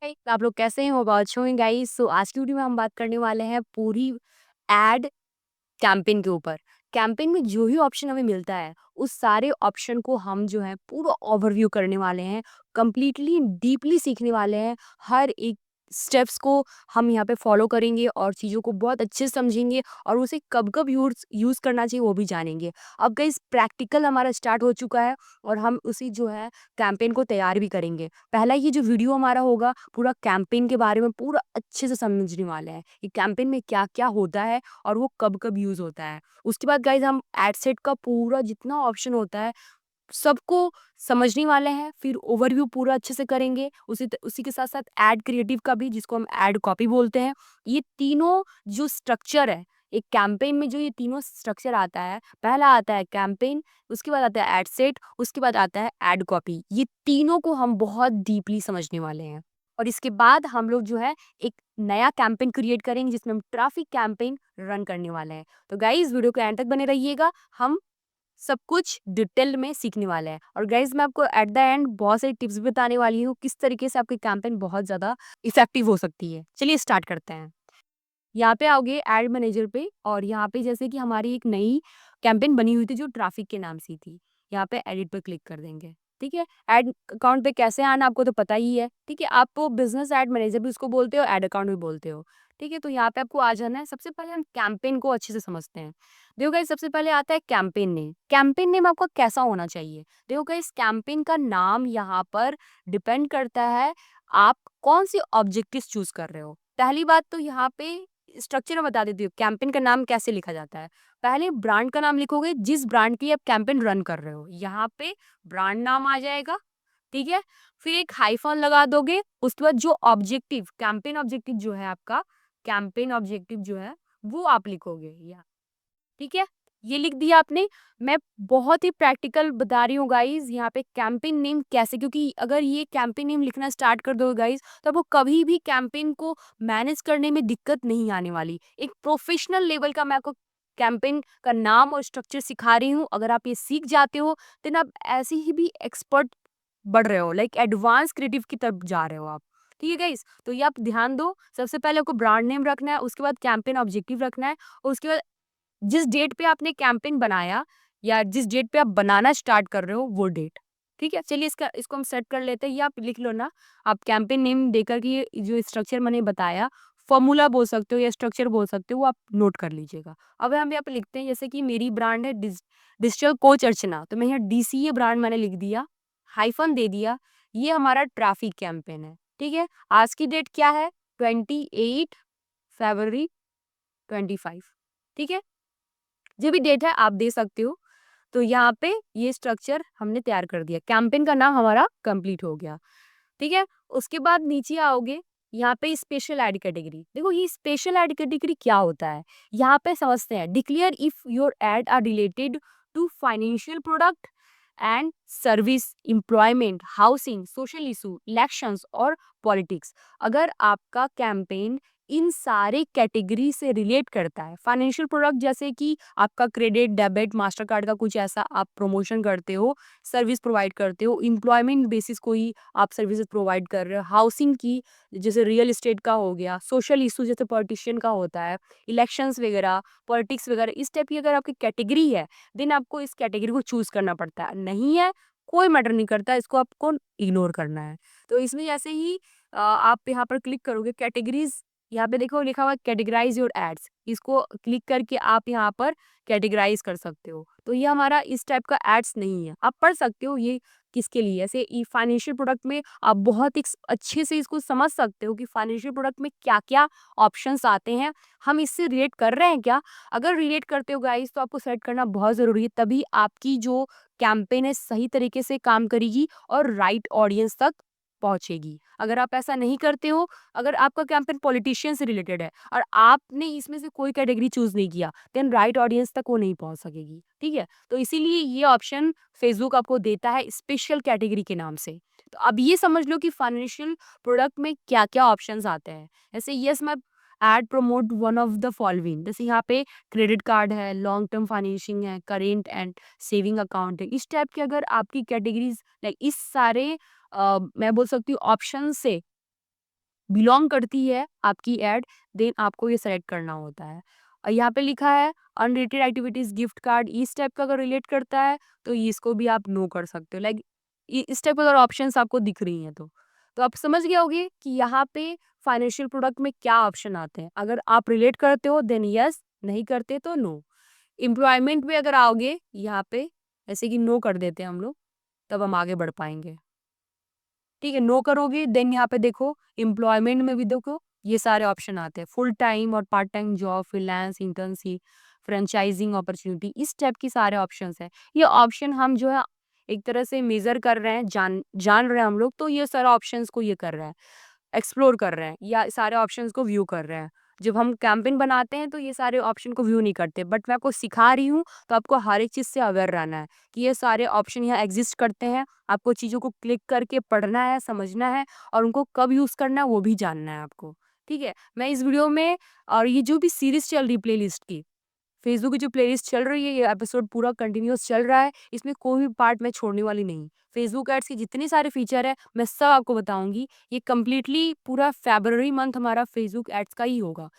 आप लोग कैसे हैं? होप अच्छे होंगे गाइस। सो आज की वीडियो में हम बात करने वाले हैं पूरी एड कैंपेन के ऊपर। कैंपेन में जो भी ऑप्शन हमें मिलता है, उस सारे ऑप्शन को हम जो है पूरा ओवरव्यू करने वाले हैं, कंप्लीटली डीपली सीखने वाले हैं। हर एक स्टेप्स को हम यहाँ पे फॉलो करेंगे और चीज़ों को बहुत अच्छे से समझेंगे और उसे कब-कब यूज़ करना चाहिए वो भी जानेंगे। अब गाइस प्रैक्टिकल हमारा स्टार्ट हो चुका है और हम उसी जो है कैंपेन को तैयार भी करेंगे। पहला ये जो वीडियो हमारा होगा पूरा कैंपेन के बारे में पूरा अच्छे से समझने वाले हैं कि कैंपेन में क्या-क्या होता है और वो कब-कब यूज़ होता है। उसके बाद गाइज़ हम एड सेट का पूरा जितना ऑप्शन होता है, सबको समझने वाले हैं, फिर ओवरव्यू पूरा अच्छे से करेंगे। उसी के साथ-साथ एड क्रिएटिव का भी जिसको हम एड कॉपी बोलते हैं। ये तीनों जो स्ट्रक्चर है, एक कैंपेन में जो ये तीनों स्ट्रक्चर आता है, पहला आता है कैंपेन, उसके बाद आता है एड सेट, उसके बाद आता है एड कॉपी। ये तीनों को हम बहुत डीपली समझने वाले हैं। और इसके बाद हम लोग जो है एक नया कैंपेन क्रिएट करेंगे जिसमें हम ट्रैफिक कैंपेन रन करने वाले हैं। तो गाइस वीडियो के एंड तक बने रहिएगा, हम सब कुछ डिटेल में सीखने वाले हैं। और गाइस मैं आपको एट द एंड बहुत सारी टिप्स भी बताने वाली हूँ किस तरीके से आपकी कैंपेन बहुत ज़्यादा इफेक्टिव हो सकती है। चलिए स्टार्ट करते हैं। यहाँ पे आओगे एड मैनेजर पे और यहाँ पे जैसे कि हमारी एक नई कैंपेन बनी हुई थी जो ट्रैफिक के नाम से थी। यहाँ पे एडिट पे क्लिक कर देंगे। ठीक है, एड अकाउंट पे कैसे आना आपको तो पता ही है। ठीक है, आप बिजनेस एड मैनेजर भी उसको बोलते हो, एड अकाउंट भी बोलते हो। ठीक है, तो यहाँ पे आपको आ जाना है। सबसे पहले हम कैंपेन को अच्छे से समझते हैं। देखो गाइस सबसे पहले आता है कैंपेन नेम। कैंपेन नेम आपका कैसा होना चाहिए? देखो गाइस कैंपेन का नाम यहाँ पर डिपेंड करता है आप कौन सी ऑब्जेक्टिव चूज कर रहे हो। पहली बात तो यहाँ पे स्ट्रक्चर में बता देती हूँ कैंपेन का नाम कैसे लिखा जाता है। पहले ब्रांड का नाम लिखोगे जिस ब्रांड की आप कैंपेन रन कर रहे हो, यहाँ पे ब्रांड नाम आ जाएगा। ठीक है, फिर एक हाइफन लगा दोगे। उसके बाद जो ऑब्जेक्टिव कैंपेन ऑब्जेक्टिव जो है आपका, कैंपेन ऑब्जेक्टिव जो है वो आप लिखोगे यहाँ। ठीक है, ये लिख दिया आपने। मैं बहुत ही प्रैक्टिकल बता रही हूँ गाइज यहाँ पे कैंपेन नेम कैसे, क्योंकि अगर ये कैंपेन नेम लिखना स्टार्ट कर दोगे गाइज तो आपको कभी भी कैंपेन को मैनेज करने में दिक्कत नहीं आने वाली। एक प्रोफेशनल लेवल का मैं आपको कैंपेन का नाम और स्ट्रक्चर सिखा रही हूँ। अगर आप ये सीख जाते हो तो आप ऐसे ही भी एक्सपर्ट बढ़ रहे हो, लाइक एडवांस क्रिएटिव की तरफ जा रहे हो आप। ठीक है गाइस, तो ये आप ध्यान दो। सबसे पहले आपको ब्रांड नेम रखना है, उसके बाद कैंपेन ऑब्जेक्टिव रखना है और उसके बाद जिस डेट पे आपने कैंपेन बनाया या जिस डेट पे आप बनाना स्टार्ट कर रहे हो वो डेट। ठीक है, चलिए इसको हम सेट कर लेते हैं। ये आप लिख लो ना, आप कैंपेन नेम देकर के ये जो स्ट्रक्चर मैंने बताया, फॉर्मूला बोल सकते हो या स्ट्रक्चर बोल सकते हो, वो आप नोट कर लीजिएगा। अब हम यहाँ पे लिखते हैं जैसे कि मेरी ब्रांड है डिजिटल कोच अर्चना, तो मैं यहाँ डीसीए ब्रांड मैंने लिख दिया, हाइफन दे दिया। ये हमारा ट्रैफिक कैंपेन है। ठीक है, आज की डेट क्या है? 28 फरवरी 2025। ठीक है, जो भी डेट है आप दे सकते हो। तो यहाँ पे ये स्ट्रक्चर हमने तैयार कर दिया, कैंपेन का नाम हमारा कंप्लीट हो गया। ठीक है, उसके बाद नीचे आओगे, यहाँ पे स्पेशल एड कैटेगरी। देखो ये स्पेशल एड कैटेगरी क्या होता है, यहाँ पे समझते हैं। Declare if your ad are related to financial product and service, employment, housing, social issue, elections और पॉलिटिक्स। अगर आपका कैंपेन इन सारे कैटेगरी से रिलेट करता है, फाइनेंशियल प्रोडक्ट जैसे कि आपका क्रेडिट, डेबिट, मास्टर कार्ड का कुछ ऐसा आप प्रमोशन करते हो, सर्विस प्रोवाइड करते हो, एम्प्लॉयमेंट बेसिस कोई आप सर्विसेज प्रोवाइड कर रहे हो, हाउसिंग की जैसे रियल एस्टेट का हो गया, सोशल इशू जैसे पॉलिटिशियन का होता है, इलेक्शंस वगैरह, पॉलिटिक्स वगैरह, इस टाइप की अगर आपकी कैटेगरी है देन आपको इस कैटेगरी को चूज करना पड़ता है। नहीं है कोई मैटर नहीं करता, इसको आपको इग्नोर करना है। तो इसमें जैसे ही आप यहाँ पर क्लिक करोगे कैटेगरीज, यहाँ पे देखो लिखा हुआ है कैटेगराइज योर एड्स, इसको क्लिक करके आप यहाँ पर कैटेगराइज कर सकते हो। तो ये हमारा इस टाइप का एड्स नहीं है, आप पढ़ सकते हो ये किसके लिए। ऐसे फाइनेंशियल प्रोडक्ट में आप बहुत ही अच्छे से इसको समझ सकते हो कि फाइनेंशियल प्रोडक्ट में क्या क्या ऑप्शंस आते हैं, हम इससे रिलेट कर रहे हैं क्या। अगर रिलेट करते हो गाइस तो आपको सेलेक्ट करना बहुत ज़रूरी है, तभी आपकी जो कैंपेन है सही तरीके से काम करेगी और राइट ऑडियंस तक पहुंचेगी। अगर आप ऐसा नहीं करते हो, अगर आपका कैंपेन पॉलिटिशियन से रिलेटेड है और आपने इसमें से कोई कैटेगरी चूज नहीं किया देन राइट ऑडियंस तक वो नहीं पहुंच सकेगी। ठीक है, तो इसीलिए ये ऑप्शन फेसबुक आपको देता है स्पेशल कैटेगरी के नाम से। तो अब ये समझ लो कि फाइनेंशियल प्रोडक्ट में क्या क्या ऑप्शंस आते हैं। जैसे यस मैं ad promote one of the following, जैसे यहाँ पे क्रेडिट कार्ड है, लॉन्ग टर्म फाइनेंसिंग है, करेंट एंड सेविंग अकाउंट है। इस टाइप के अगर आपकी कैटेगरीज लाइक इस सारे मैं बोल सकती हूँ ऑप्शन से बिलोंग करती है आपकी ऐड, देन आपको ये सेलेक्ट करना होता है। और यहाँ पे लिखा है अनरेटेड एक्टिविटीज गिफ्ट कार्ड, इस टाइप का अगर रिलेट करता है तो इसको भी आप नो कर सकते हो। लाइक इस टाइप अगर ऑप्शंस आपको दिख रही हैं तो आप समझ गए होगे कि यहाँ पे फाइनेंशियल प्रोडक्ट में क्या ऑप्शन आते हैं। अगर आप रिलेट करते हो देन यस, नहीं करते तो नो। एम्प्लॉयमेंट में अगर आओगे यहाँ पे, जैसे कि नो कर देते हैं हम लोग, तब हम आगे बढ़ पाएंगे। ठीक है, नो करोगे देन यहाँ पे देखो एम्प्लॉयमेंट में भी देखो ये सारे ऑप्शन आते हैं, फुल टाइम और part time job, freelance, internship, franchising opportunity, इस टाइप की सारे ऑप्शंस है। ये ऑप्शन हम जो है एक तरह से मेजर कर रहे हैं, जान जान रहे हैं हम लोग, तो ये सारे ऑप्शंस को ये कर रहे हैं, एक्सप्लोर कर रहे हैं या सारे ऑप्शंस को व्यू कर रहे हैं। जब हम कैंपेन बनाते हैं तो ये सारे ऑप्शन को व्यू नहीं करते, बट मैं आपको सिखा रही हूँ तो आपको हर एक चीज़ से अवेयर रहना है कि ये सारे ऑप्शन यहाँ एग्जिस्ट करते हैं। आपको चीज़ों को क्लिक करके पढ़ना है, समझना है और उनको कब यूज़ करना है वो भी जानना है आपको। ठीक है, मैं इस वीडियो में और ये जो भी सीरीज चल रही है प्लेलिस्ट की, फेसबुक की जो प्लेलिस्ट चल रही है, ये एपिसोड पूरा कंटिन्यूअस चल रहा है, इसमें कोई भी पार्ट मैं छोड़ने वाली नहीं। फेसबुक एड्स के जितने सारे फीचर है मैं सब आपको बताऊंगी। ये कम्प्लीटली पूरा फरवरी मंथ हमारा फेसबुक एड्स का ही होगा।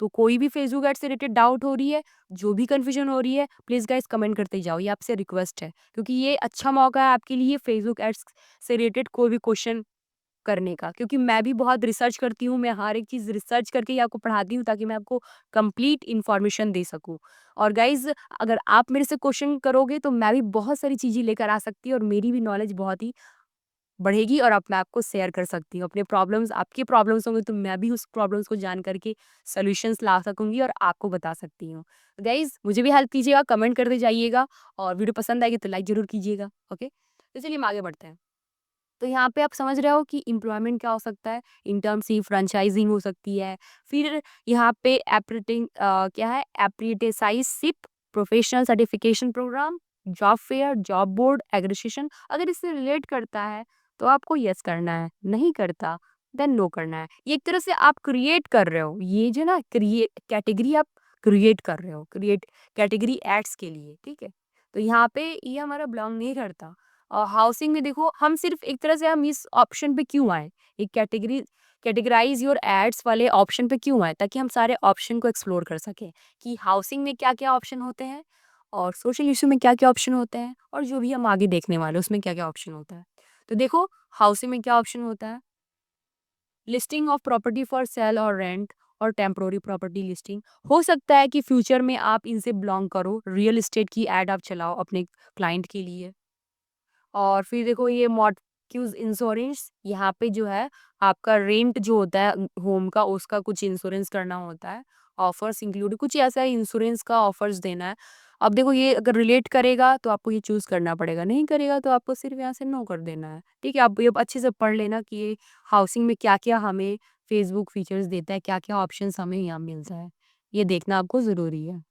तो कोई भी फेसबुक एड से रिलेटेड डाउट हो रही है, जो भी कंफ्यूजन हो रही है, प्लीज़ गाइस कमेंट करते जाओ, ये आपसे रिक्वेस्ट है, क्योंकि ये अच्छा मौका है आपके लिए फेसबुक एड्स से रिलेटेड कोई भी क्वेश्चन करने का। क्योंकि मैं भी बहुत रिसर्च करती हूँ, मैं हर एक चीज़ रिसर्च करके ही आपको पढ़ाती हूँ ताकि मैं आपको कंप्लीट इन्फॉर्मेशन दे सकूँ। और गाइज़ अगर आप मेरे से क्वेश्चन करोगे तो मैं भी बहुत सारी चीज़ें लेकर आ सकती हूँ और मेरी भी नॉलेज बहुत ही बढ़ेगी और मैं आपको शेयर कर सकती हूँ। अपने प्रॉब्लम्स, आपके प्रॉब्लम्स होंगे तो मैं भी उस प्रॉब्लम्स को जान करके सॉल्यूशंस ला सकूँगी और आपको बता सकती हूँ। गाइज़ मुझे भी हेल्प कीजिएगा, कमेंट करते जाइएगा और वीडियो पसंद आएगी तो लाइक ज़रूर कीजिएगा। ओके? तो चलिए हम आगे बढ़ते हैं। तो यहाँ पे आप समझ रहे हो कि एम्प्लॉयमेंट क्या हो सकता है, इंटर्नशिप, फ्रेंचाइजिंग हो सकती है। फिर यहाँ पे क्या है, apprenticeship, professional certification program, job fair, job board, एग्रीशिएशन। अगर इससे रिलेट करता है तो आपको यस करना है, नहीं करता देन नो करना है। ये एक तरह से आप क्रिएट कर रहे हो, ये जो ना क्रिएट कैटेगरी आप क्रिएट कर रहे हो, क्रिएट कैटेगरी एड्स के लिए। ठीक है, तो यहाँ पे ये हमारा बिलोंग नहीं करता। और हाउसिंग में देखो हम सिर्फ एक तरह से हम इस ऑप्शन पे क्यों आए, एक कैटेगराइज योर एड्स वाले ऑप्शन पे क्यों आए, ताकि हम सारे ऑप्शन को एक्सप्लोर कर सकें कि हाउसिंग में क्या क्या ऑप्शन होते हैं और सोशल इशू में क्या क्या ऑप्शन होते हैं और जो भी हम आगे देखने वाले हैं उसमें क्या क्या ऑप्शन होता है। तो देखो हाउसिंग में क्या ऑप्शन होता है, listing of property for sale और रेंट और टेम्पोररी प्रॉपर्टी लिस्टिंग। हो सकता है कि फ्यूचर में आप इनसे बिलोंग करो, रियल एस्टेट की एड आप चलाओ अपने क्लाइंट के लिए। और फिर देखो ये मॉर्टगेज इंश्योरेंस, यहाँ पे जो है आपका रेंट जो होता है होम का उसका कुछ इंश्योरेंस करना होता है। ऑफर्स इंक्लूड कुछ ऐसा है, इंश्योरेंस का ऑफर्स देना है। अब देखो ये अगर रिलेट करेगा तो आपको ये चूज करना पड़ेगा, नहीं करेगा तो आपको सिर्फ यहाँ से नो कर देना है। ठीक है, आप ये अच्छे से पढ़ लेना कि ये हाउसिंग में क्या क्या हमें फेसबुक फीचर्स देता है, क्या क्या ऑप्शन हमें यहाँ मिलता है, ये देखना आपको जरूरी है।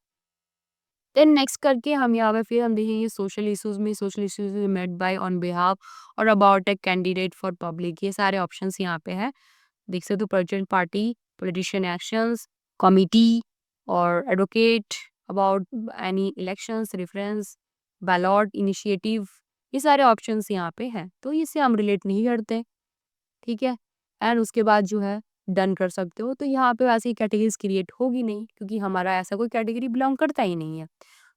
देन नेक्स्ट करके हम यहाँ पे फिर हम देखेंगे सोशल इश्यूज में, social issues made by on behalf और about a candidate for public, ये सारे ऑप्शंस यहाँ पे हैं। देख सकते हो, present party, politician actions, committee और advocate about any elections, reference, ballot initiative, ये सारे ऑप्शंस यहाँ पे हैं, तो इससे हम रिलेट नहीं करते। ठीक है, एंड उसके बाद जो है डन कर सकते हो। तो यहाँ पे वैसे ही कैटेगरीज क्रिएट होगी नहीं क्योंकि हमारा ऐसा कोई कैटेगरी बिलोंग करता ही नहीं है।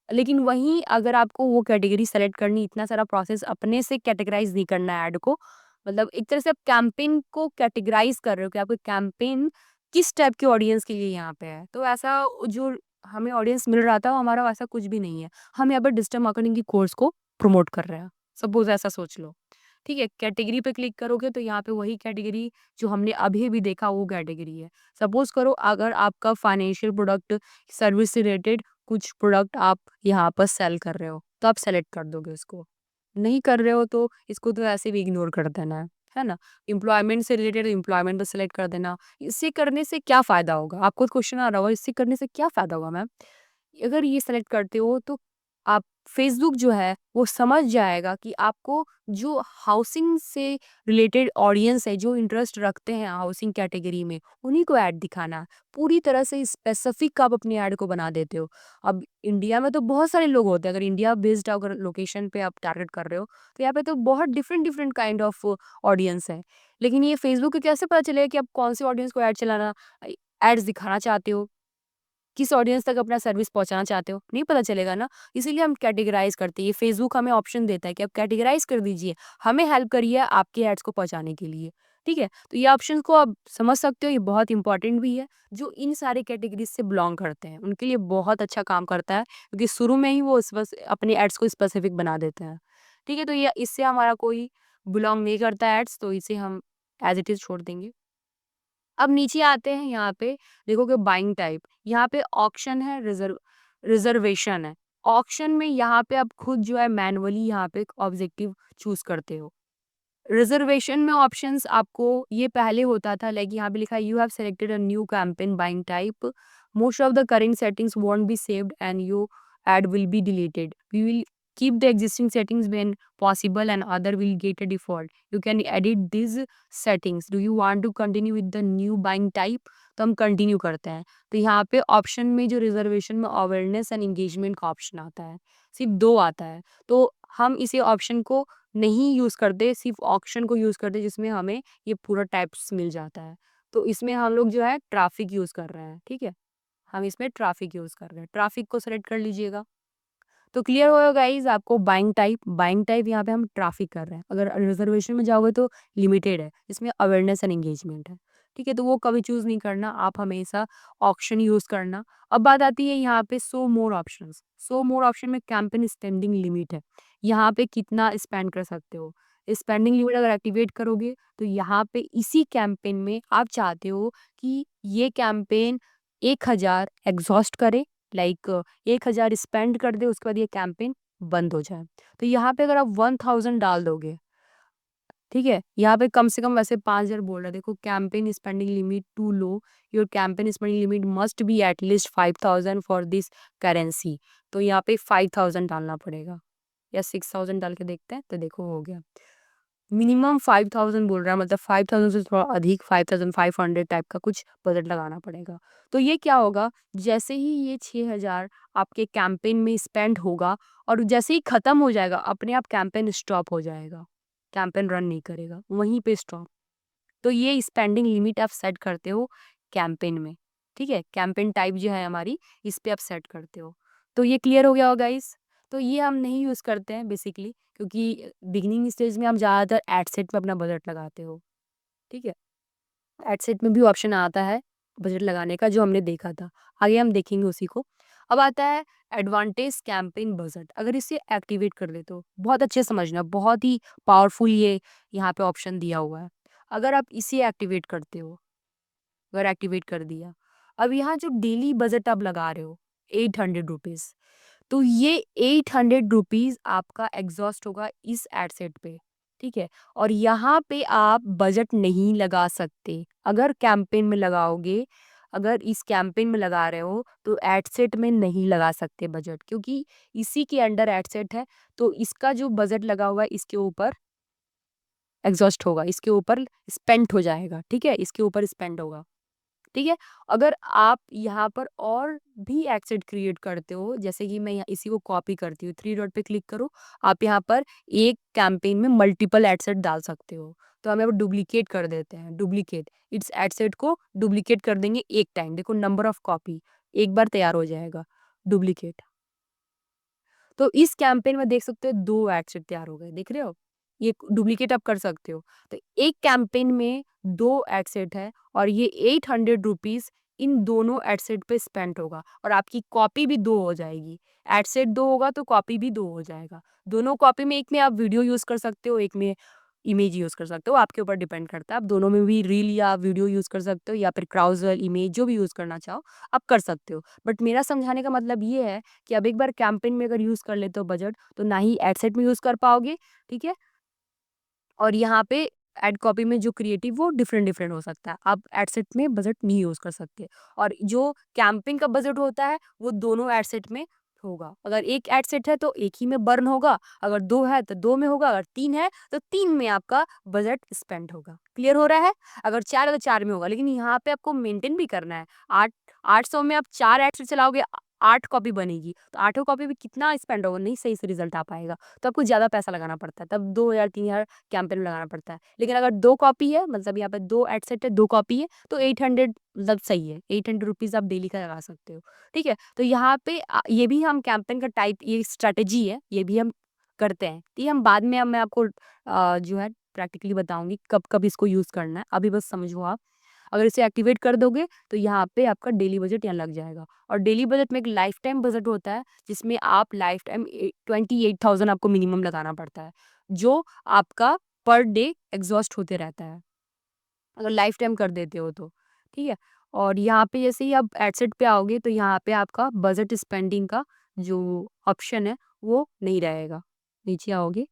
लेकिन वहीं अगर आपको वो कैटेगरी सेलेक्ट करनी, इतना सारा प्रोसेस अपने से कैटेगराइज नहीं करना है ऐड को, मतलब एक तरह से आप कैंपेन को कैटेगराइज कर रहे हो कि आपको कैंपेन किस टाइप के ऑडियंस के लिए यहाँ पे है। तो ऐसा जो हमें ऑडियंस मिल रहा था वो हमारा वैसा कुछ भी नहीं है। हम यहाँ पर डिजिटल मार्केटिंग की कोर्स को प्रमोट कर रहे हैं, सपोज ऐसा सोच लो। ठीक है, कैटेगरी पे क्लिक करोगे तो यहाँ पे वही कैटेगरी जो हमने अभी भी देखा वो कैटेगरी है। सपोज करो अगर आपका फाइनेंशियल प्रोडक्ट, सर्विस से रिलेटेड कुछ प्रोडक्ट आप यहाँ पर सेल कर रहे हो तो आप सेलेक्ट कर दोगे उसको, नहीं कर रहे हो तो इसको तो ऐसे भी इग्नोर कर देना है ना। एम्प्लॉयमेंट से रिलेटेड एम्प्लॉयमेंट पर सेलेक्ट कर देना। इससे करने से क्या फ़ायदा होगा, आपको क्वेश्चन आ रहा होगा इससे करने से क्या फ़ायदा होगा मैम। अगर ये सेलेक्ट करते हो तो आप फेसबुक जो है वो समझ जाएगा कि आपको जो हाउसिंग से रिलेटेड ऑडियंस है, जो इंटरेस्ट रखते हैं हाउसिंग कैटेगरी में, उन्हीं को ऐड दिखाना है। पूरी तरह से स्पेसिफिक आप अपनी ऐड को बना देते हो। अब इंडिया में तो बहुत सारे लोग होते हैं, अगर इंडिया बेस्ड अगर लोकेशन पे आप टारगेट कर रहे हो, तो यहाँ पे तो बहुत different different kind of audience है। लेकिन ये फेसबुक को कैसे पता चलेगा कि आप कौन से ऑडियंस को ऐड चलाना, एड्स दिखाना चाहते हो, किस ऑडियंस तक अपना सर्विस पहुँचाना चाहते हो? नहीं पता चलेगा ना। इसीलिए हम कैटेगराइज़ करते हैं। ये फेसबुक हमें ऑप्शन देता है कि आप कैटेगराइज़ कर दीजिए, हमें हेल्प करिए आपके एड्स को पहुँचाने के लिए, ठीक है? तो ये ऑप्शंस को आप समझ सकते हो, ये बहुत इंपॉर्टेंट भी है। जो इन सारे कैटेगरीज़ से बिलॉन्ग करते हैं, उनके लिए बहुत अच्छा काम करता है, क्योंकि शुरू में ही वो अपने एड्स को स्पेसिफिक बना देते हैं, ठीक है? तो ये इससे हमारा कोई बिलॉन्ग नहीं करता एड्स, तो इसे हम एज़ इट इज़ छोड़ देंगे। अब नीचे आते हैं, यहाँ पे देखोगे बाइंग टाइप, यहाँ पे ऑक्शन है, रिजर्वेशन है। ऑक्शन में यहाँ पे आप खुद जो है मैनुअली यहाँ पे ऑब्जेक्टिव चूज करते हो। रिजर्वेशन में ऑप्शंस आपको ये पहले होता था, लाइक यहाँ पे लिखा है you have selected a new campaign buying type, most of the current settings won't be saved and you ad will be deleted, we will keep the existing settings when possible and other will get a default, you can edit these settings, do you want to continue with the new buying type? तो हम continue करते हैं। तो यहाँ पे option में जो reservation में अवेयरनेस एंड एंगेजमेंट का ऑप्शन आता है, सिर्फ 2 आता है। तो हम इसे ऑप्शन को नहीं यूज़ करते, सिर्फ ऑप्शन को यूज़ करते जिसमें हमें ये पूरा टाइप्स मिल जाता है। तो इसमें हम लोग जो है ट्रैफिक यूज़ कर रहे हैं, ठीक है? हम इसमें ट्रैफिक यूज़ कर रहे हैं। ट्रैफिक को सेलेक्ट कर लीजिएगा। तो क्लियर होगा गाइस आपको बाइंग टाइप यहाँ पे हम ट्रैफिक कर रहे हैं। अगर रिजर्वेशन में जाओगे तो लिमिटेड है, इसमें अवेयरनेस एंड एंगेजमेंट है, ठीक है? तो वो कभी चूज नहीं करना, आप हमेशा ऑप्शन यूज करना। अब बात आती है यहाँ पे सो मोर ऑप्शंस। सो मोर ऑप्शन में कैंपेन स्पेंडिंग लिमिट है, यहाँ पे कितना स्पेंड कर सकते हो। स्पेंडिंग लिमिट अगर एक्टिवेट करोगे तो यहाँ पे इसी कैंपेन में आप चाहते हो कि ये कैंपेन 1000 एग्जॉस्ट करे, लाइक 1000 स्पेंड कर दे, उसके बाद ये कैंपेन बंद हो जाए। तो यहाँ पे अगर आप 1000 डाल दोगे, ठीक है? यहाँ पे कम से कम वैसे 5000 बोल रहा है, देखो campaign spending limit too low, your campaign spending limit must be at least 5000 for this currency. तो यहाँ पे 5000 डालना पड़ेगा, या 6000 डाल के देखते हैं, तो देखो हो गया। मिनिमम 5000 बोल रहा है, मतलब 5000 से थोड़ा अधिक 5500 टाइप का कुछ बजट लगाना पड़ेगा। तो ये क्या होगा, जैसे ही ये 6000 आपके कैंपेन में स्पेंड होगा और जैसे ही खत्म हो जाएगा, अपने आप कैंपेन स्टॉप हो जाएगा, कैंपेन रन नहीं करेगा, वहीं पे स्टॉप। तो ये स्पेंडिंग लिमिट आप सेट करते हो कैंपेन में, ठीक है? कैंपेन टाइप जो है हमारी, इस पे आप सेट करते हो। तो ये क्लियर हो गया होगा गाइस। तो ये हम नहीं यूज़ करते हैं बेसिकली, क्योंकि बिगिनिंग स्टेज में हम ज़्यादातर एड सेट पे अपना बजट लगाते हो, ठीक है? एड सेट में भी ऑप्शन आता है बजट लगाने का, जो हमने देखा था। आगे हम देखेंगे उसी को। अब आता है एडवांटेज कैंपेन बजट। अगर इसे एक्टिवेट कर देते हो, बहुत अच्छे से समझना, बहुत ही पावरफुल ये यहाँ पे ऑप्शन दिया हुआ है। अगर आप इसे एक्टिवेट करते हो, अगर एक्टिवेट कर दिया, अब यहाँ जो डेली बजट आप लगा रहे हो 800 रुपीज़, तो ये 800 रुपीज़ आपका एग्जॉस्ट होगा इस एड सेट पे, ठीक है? और यहाँ पे आप बजट नहीं लगा सकते। अगर कैंपेन में लगाओगे, अगर इस कैंपेन में लगा रहे हो, तो एड सेट में नहीं लगा सकते बजट, क्योंकि इसी के अंडर एड सेट है। तो इसका जो बजट लगा हुआ है, इसके ऊपर एग्जॉस्ट होगा, इसके ऊपर स्पेंड हो जाएगा, ठीक है? इसके ऊपर स्पेंड होगा, ठीक है? अगर आप यहाँ पर और भी एसेट क्रिएट करते हो, जैसे कि मैं यहाँ इसी को कॉपी करती हूँ, 3 डॉट पे क्लिक करो, आप यहाँ पर एक कैंपेन में मल्टीपल एसेट डाल सकते हो। तो हम यहाँ पर डुप्लीकेट कर देते हैं, डुप्लीकेट इस एसेट को डुप्लीकेट कर देंगे एक टाइम। देखो नंबर ऑफ कॉपी एक बार तैयार हो जाएगा, डुप्लीकेट। तो इस कैंपेन में देख सकते हो 2 एड सेट तैयार हो गए, देख रहे हो? ये डुप्लीकेट आप कर सकते हो। तो एक कैंपेन में 2 एड सेट है और ये 800 रुपीज़ इन दोनों एड सेट पे स्पेंड होगा और आपकी कॉपी भी 2 हो जाएगी। एड सेट 2 होगा तो कॉपी भी 2 हो जाएगा। दोनों कॉपी में एक में आप वीडियो यूज़ कर सकते हो, एक में इमेज यूज़ कर सकते हो, आपके ऊपर डिपेंड करता है। आप दोनों में भी रील या वीडियो यूज़ कर सकते हो या फिर क्राउज़ल इमेज जो भी यूज़ करना चाहो, आप कर सकते हो। बट मेरा समझाने का मतलब ये है कि अब एक बार कैंपेन में अगर यूज़ कर लेते हो बजट, तो ना ही एड सेट में यूज़ कर पाओगे, ठीक है? और यहाँ पे एड कॉपी में जो क्रिएटिव वो डिफरेंट डिफरेंट हो सकता है। आप एड सेट में बजट नहीं यूज़ कर सकते और जो कैंपेन का बजट होता है वो दोनों एड सेट में होगा। अगर एक एड सेट है तो एक ही में बर्न होगा, अगर 2 है तो 2 में होगा, अगर 3 है तो 3 में आपका बजट स्पेंड होगा। क्लियर हो रहा है? अगर 4 है तो 4 में होगा, लेकिन यहाँ पे आपको मेंटेन भी करना है। 800 में आप 4 एड सेट चलाओगे, 8 कॉपी बनेगी, तो आठों कॉपी में कितना स्पेंड होगा? नहीं सही से रिजल्ट आ पाएगा, तो आपको ज़्यादा पैसा लगाना पड़ता है, तब 2000 3000 कैंपेन में लगाना पड़ता है। लेकिन अगर 2 कॉपी है, मतलब यहाँ पे 2 एड सेट है, 2 कॉपी है, तो 800 मतलब सही है, 800 रुपीज़ आप डेली का लगा सकते हो। ठीक है? तो यहाँ पे ये भी हम कैंपेन का टाइप, ये स्ट्रैटेजी है, ये भी हम करते हैं। तो ये हम बाद में, अब मैं आपको जो है प्रैक्टिकली बताऊँगी कब-कब इसको यूज़ करना है, अभी बस समझो आप। अगर इसे एक्टिवेट कर दोगे तो यहाँ पे आपका डेली बजट यहाँ लग जाएगा, और डेली बजट में एक लाइफ टाइम बजट होता है, जिसमें आप लाइफ टाइम 28,000 आपको मिनिमम लगाना पड़ता है, जो आपका पर डे एग्ज़ॉस्ट होते रहता है, अगर लाइफ टाइम कर देते हो तो। ठीक है? और यहाँ पे जैसे ही आप एडसेट पे आओगे तो यहाँ पे आपका बजट स्पेंडिंग का जो ऑप्शन है वो नहीं रहेगा। नीचे आओगे,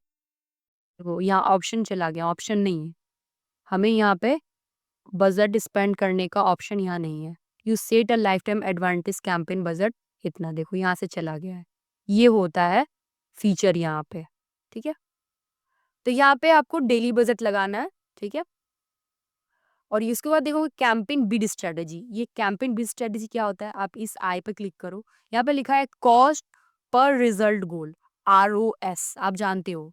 वो यहाँ ऑप्शन चला गया, ऑप्शन नहीं है। हमें यहाँ पे बजट स्पेंड करने का ऑप्शन यहाँ नहीं है। You set a life time advantage campaign budget, इतना देखो यहाँ से चला गया है। ये होता है फीचर यहाँ पे। ठीक है? तो यहाँ पे आपको डेली बजट लगाना है। ठीक है? और इसके बाद देखो कैंपेन बिड स्ट्रेटजी। ये कैंपेन बिड स्ट्रेटजी क्या होता है? आप इस आई पे क्लिक करो, यहाँ पे लिखा है कॉस्ट पर रिजल्ट गोल, ROS, आप जानते हो।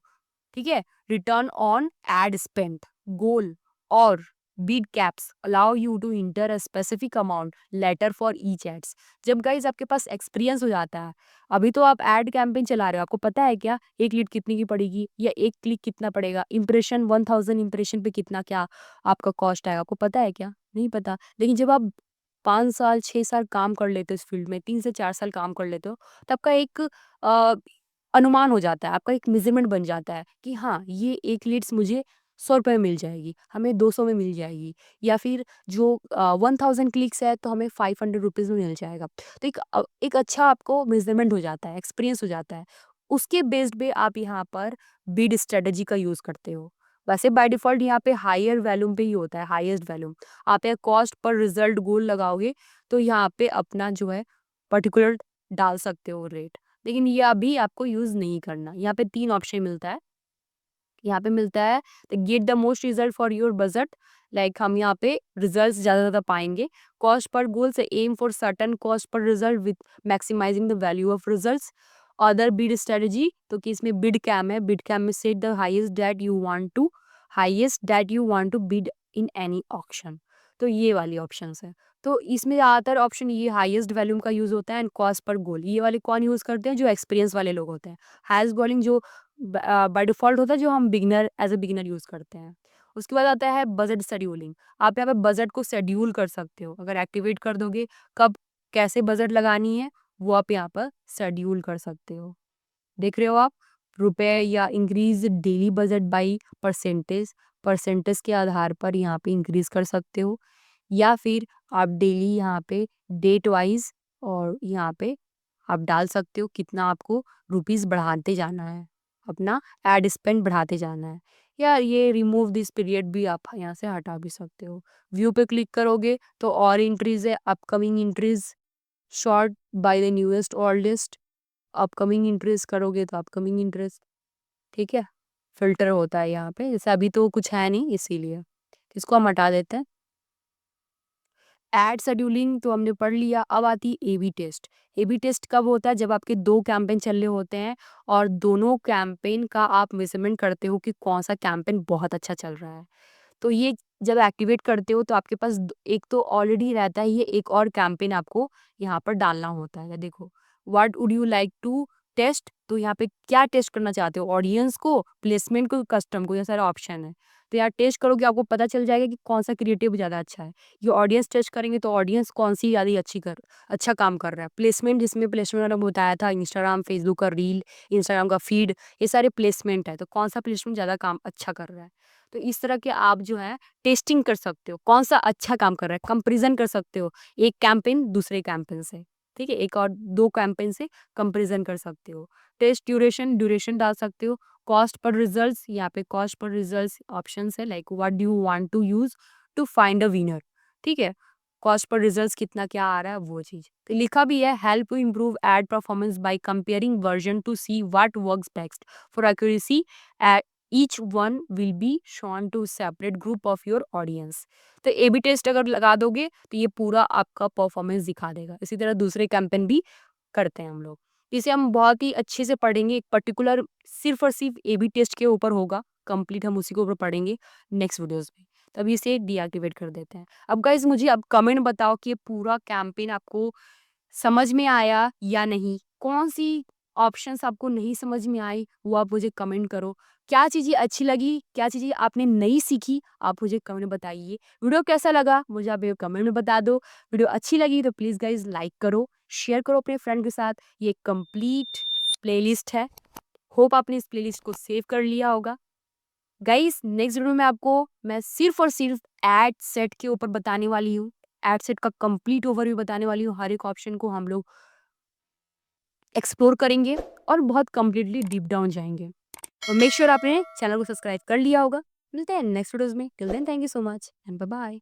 ठीक है? Return on ad spend goal और bid caps allow you to enter a specific amount letter for each ads. जब गाइज आपके पास एक्सपीरियंस हो जाता है, अभी तो आप एड कैंपेन चला रहे हो, आपको पता है क्या एक लीड कितने की पड़ेगी या एक क्लिक कितना पड़ेगा, इंप्रेशन 1000 इंप्रेशन पे कितना क्या आपका कॉस्ट आएगा, आपको पता है क्या? नहीं पता। लेकिन जब आप 5 साल 6 साल काम कर लेते हो इस फील्ड में, 3 से 4 साल काम कर लेते हो, तो आपका एक अ, अनुमान हो जाता है, आपका एक मेज़रमेंट बन जाता है कि हाँ, ये एक लीड्स मुझे 100 रुपए में मिल जाएगी, हमें 200 में मिल जाएगी, या फिर जो 1000 क्लिक्स है तो हमें 500 रुपीज़ में मिल जाएगा। तो एक अच्छा आपको मेज़रमेंट हो जाता है, एक्सपीरियंस हो जाता है। उसके बेस्ड पे आप यहाँ पर बिड स्ट्रैटेजी का यूज़ करते हो। वैसे बाय डिफ़ॉल्ट यहाँ पे हायर वैल्यूम पे ही होता है, हाईएस्ट वैल्यूम। आप यहाँ कॉस्ट पर रिज़ल्ट गोल लगाओगे तो यहाँ पे अपना जो है पर्टिकुलर डाल सकते हो रेट। लेकिन ये अभी आपको यूज़ नहीं करना। यहाँ पे 3 ऑप्शन मिलता है। यहाँ पे मिलता है the get the most result for your budget, like हम यहाँ पे रिजल्ट्स ज़्यादा से ज़्यादा पाएँगे। कॉस्ट पर गोल से एम फॉर सर्टेन कॉस्ट पर result with maximising the value of results. Other bid strategy, तो कि इसमें बिड कैम है, बिड कैम में set the highest that you want to bid in any auction. तो ये वाली ऑप्शंस है। तो इसमें ज़्यादातर ऑप्शन ये हाईएस्ट वैल्यूम का यूज़ होता है एंड कॉस्ट पर गोल। ये वाले कौन यूज़ करते हैं? जो एक्सपीरियंस वाले लोग होते हैं। हाईएस्ट गोलिंग जो बाय डिफ़ॉल्ट होता है, जो हम beginner as a beginner use करते हैं। उसके बाद आता है बजट शेड्यूलिंग। आप यहाँ पे बजट को शेड्यूल कर सकते हो। अगर एक्टिवेट कर दोगे, कब कैसे बजट लगानी है, वो आप यहाँ पर शेड्यूल कर सकते हो। देख रहे हो आप? रुपए या increase daily budget by percentage, percentage के आधार पर यहाँ पे इंक्रीज़ कर सकते हो, या फिर आप डेली यहाँ पे डेट वाइज़ और यहाँ पे आप डाल सकते हो कितना आपको रुपीज़ बढ़ाते जाना है, अपना एड स्पेंड बढ़ाते जाना है। या ये रिमूव दिस पीरियड भी आप यहाँ से हटा भी सकते हो। व्यू पे क्लिक करोगे तो और एंट्रीज़ है, upcoming entries, sort by the newest oldest, upcoming entries करोगे तो अपकमिंग एंट्रीज़, ठीक है? फ़िल्टर होता है यहाँ पे, जैसे अभी तो कुछ है नहीं इसीलिए। इसको हम हटा देते हैं। एड शेड्यूलिंग तो हमने पढ़ लिया, अब आती है ए-बी टेस्ट। ए-बी टेस्ट कब होता है? जब आपके 2 कैंपेन चल रहे होते हैं और दोनों कैंपेन का आप मेज़रमेंट करते हो कि कौन-सा कैंपेन बहुत अच्छा चल रहा है। तो ये जब एक्टिवेट करते हो तो आपके पास एक तो ऑलरेडी रहता है, ये एक और कैंपेन आपको यहाँ पर डालना होता है। देखो, what would you like to test, तो यहाँ पे क्या टेस्ट करना चाहते हो? ऑडियंस को, प्लेसमेंट को, कस्टम को, ये सारे ऑप्शन है। तो यहाँ टेस्ट करोगे, आपको पता चल जाएगा कि कौन सा क्रिएटिव ज़्यादा अच्छा है। ये ऑडियंस टेस्ट करेंगे तो ऑडियंस कौन सी ज़्यादा अच्छा काम कर रहा है। प्लेसमेंट, जिसमें प्लेसमेंट मैंने बताया था, इंस्टाग्राम, फेसबुक का रील, इंस्टाग्राम का फीड, ये सारे प्लेसमेंट है, तो कौन सा प्लेसमेंट ज़्यादा काम अच्छा कर रहा है। तो इस तरह के आप जो है टेस्टिंग कर सकते हो, कौन सा अच्छा काम कर रहा है, कंपैरिजन कर सकते हो एक कैंपेन दूसरे कैंपेन से। ठीक है? एक और 2 कैंपेन से कंपैरिजन कर सकते हो। टेस्ट ड्यूरेशन, ड्यूरेशन डाल सकते हो। कॉस्ट पर रिजल्ट्स, यहाँ पे कॉस्ट पर रिजल्ट्स ऑप्शंस है, like what do you want to use to find a winner. ठीक है? कॉस्ट पर रिजल्ट्स कितना क्या आ रहा है वो चीज़। तो लिखा भी है help to improve ad performance by comparing version to see what works best for accuracy. Each one will be shown to separate group of your audience. तो ए बी टेस्ट अगर लगा दोगे तो ये पूरा आपका परफॉर्मेंस दिखा देगा। इसी तरह दूसरे कैंपेन भी करते हैं हम लोग। इसे हम बहुत ही अच्छे से पढ़ेंगे, एक पर्टिकुलर सिर्फ और सिर्फ ए बी टेस्ट के ऊपर होगा, कंप्लीट हम उसी के ऊपर पढ़ेंगे नेक्स्ट वीडियोस में। तभी इसे डीएक्टिवेट कर देते हैं। अब गाइज मुझे अब कमेंट बताओ कि ये पूरा कैंपेन आपको समझ में आया या नहीं? कौन-सी ऑप्शंस आपको नहीं समझ में आई, वो आप मुझे कमेंट करो। क्या चीज़ें अच्छी लगी, क्या चीज़ें आपने नई सीखी, आप मुझे कमेंट में बताइए। वीडियो कैसा लगा, मुझे आप ये कमेंट में बता दो। वीडियो अच्छी लगी तो प्लीज़ गाइज़ लाइक करो, शेयर करो अपने फ्रेंड के साथ। ये कंप्लीट प्लेलिस्ट है। होप आपने इस प्लेलिस्ट को सेव कर लिया होगा। गाइस नेक्स्ट वीडियो में आपको मैं सिर्फ और सिर्फ एड सेट के ऊपर बताने वाली हूँ। एड सेट का कंप्लीट ओवरव्यू बताने वाली हूँ। हर एक ऑप्शन को हम लोग एक्सप्लोर करेंगे और बहुत कंप्लीटली डीप डाउन जाएंगे। और मेक श्योर आपने चैनल को सब्सक्राइब कर लिया होगा। मिलते हैं नेक्स्ट वीडियोस में। Till then thank you so much and bye bye.